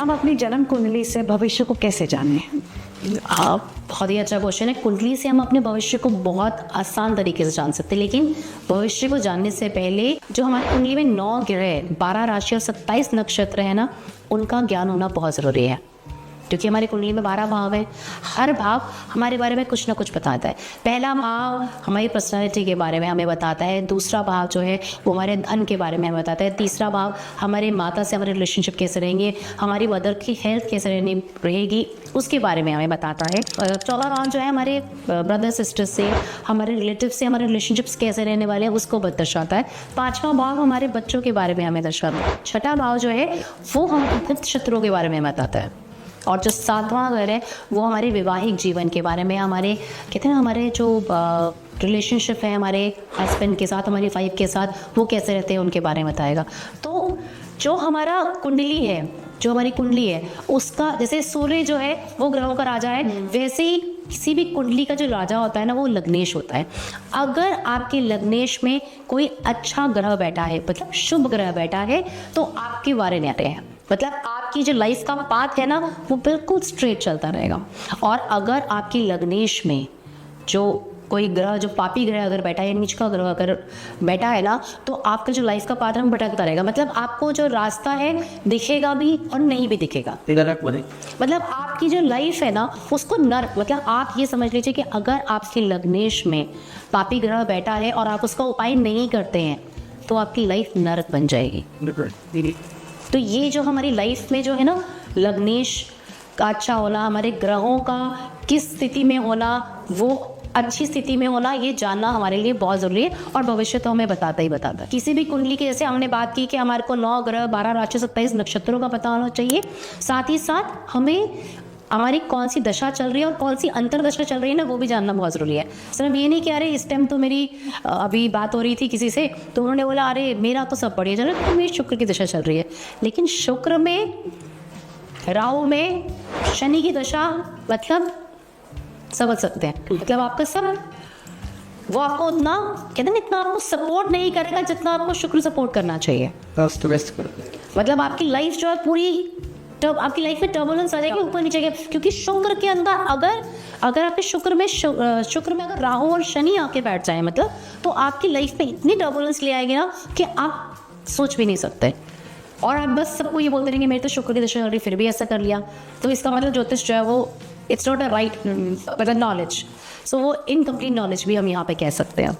हम अपनी जन्म कुंडली से भविष्य को कैसे जानें? बहुत ही अच्छा क्वेश्चन है। कुंडली से हम अपने भविष्य को बहुत आसान तरीके से जान सकते हैं, लेकिन भविष्य को जानने से पहले जो हमारी कुंडली में 9 ग्रह, 12 राशि और 27 नक्षत्र है ना, उनका ज्ञान होना बहुत ज़रूरी है। क्योंकि हमारी कुंडली में 12 भाव है, हर भाव हमारे बारे में कुछ ना कुछ बताता है। पहला भाव हमारी पर्सनैलिटी के बारे में हमें बताता है, दूसरा भाव जो है वो हमारे धन के बारे में हमें बताता है, तीसरा भाव हमारे माता से हमारे रिलेशनशिप कैसे रहेंगे, हमारी मदर की हेल्थ कैसे रहेगी उसके बारे में हमें बताता है। चौथा भाव जो है हमारे ब्रदर सिस्टर से, हमारे रिलेटिव से हमारे रिलेशनशिप्स कैसे रहने वाले हैं उसको दर्शाता है। पाँचवा भाव हमारे बच्चों के बारे में हमें दर्शाता है। छठा भाव जो है वो हम नक्षत्रों के बारे में बताता है। और जो 7वां घर है वो हमारे वैवाहिक जीवन के बारे में, हमारे कहते हैं हमारे जो रिलेशनशिप है हमारे हस्बैंड के साथ, हमारी वाइफ के साथ, वो कैसे रहते हैं उनके बारे में बताएगा। तो जो हमारा कुंडली है, जो हमारी कुंडली है उसका, जैसे सूर्य जो है वो ग्रहों का राजा है, वैसे ही किसी भी कुंडली का जो राजा होता है ना वो लग्नेश होता है। अगर आपके लग्नेश में कोई अच्छा ग्रह बैठा है, मतलब शुभ ग्रह बैठा है, तो आपके बारे में आते हैं, मतलब आपकी जो लाइफ का पाथ है ना वो बिल्कुल स्ट्रेट चलता रहेगा। और अगर आपकी लग्नेश में जो कोई ग्रह, जो पापी ग्रह अगर बैठा है, नीच का ग्रह अगर बैठा है ना, तो आपका जो लाइफ का पाथ है भटकता रहेगा। मतलब आपको जो रास्ता है दिखेगा भी और नहीं भी दिखेगा। मतलब आपकी जो लाइफ है ना उसको नर्क, मतलब आप ये समझ लीजिए कि अगर आपके लग्नेश में पापी ग्रह बैठा है और आप उसका उपाय नहीं करते हैं तो आपकी लाइफ नर्क बन जाएगी। तो ये जो हमारी लाइफ में जो है ना लग्नेश का अच्छा होना, हमारे ग्रहों का किस स्थिति में होना, वो अच्छी स्थिति में होना, ये जानना हमारे लिए बहुत ज़रूरी है। और भविष्य तो हमें बताता ही बताता है। किसी भी कुंडली की, जैसे हमने बात की कि हमारे को 9 ग्रह, 12 राशि, 27 नक्षत्रों का पता होना चाहिए। साथ ही साथ हमें हमारी कौन सी दशा चल रही है और कौन सी अंतरदशा चल रही है ना, वो भी जानना बहुत ज़रूरी है। सिर्फ ये नहीं कि अरे इस टाइम तो मेरी अभी बात हो रही थी किसी से तो उन्होंने बोला अरे मेरा तो सब बढ़िया चल रहा है, तो मेरी शुक्र की दशा चल रही है। लेकिन शुक्र में, राहु में, शनि की दशा, मतलब समझ सकते हैं, मतलब आपका सब वो आपको उतना कहते हैं इतना आपको सपोर्ट नहीं करेगा जितना आपको शुक्र सपोर्ट करना चाहिए। मतलब आपकी लाइफ जो है पूरी आपकी लाइफ में टर्बुलेंस आ जाएगी, ऊपर नीचे, क्योंकि शुक्र के अंदर अगर आपके शुक्र में अगर राहु और शनि आके बैठ जाए, मतलब तो आपकी लाइफ में इतनी टर्बुलेंस ले आएगी ना कि आप सोच भी नहीं सकते। और आप बस सबको ये बोलते रहेंगे मेरे तो शुक्र की दशा हो रही, फिर भी ऐसा कर लिया, तो इसका मतलब ज्योतिष जो है वो इट्स नॉट अ राइट मतलब नॉलेज। सो वो इनकम्प्लीट नॉलेज भी हम यहाँ पे कह सकते हैं।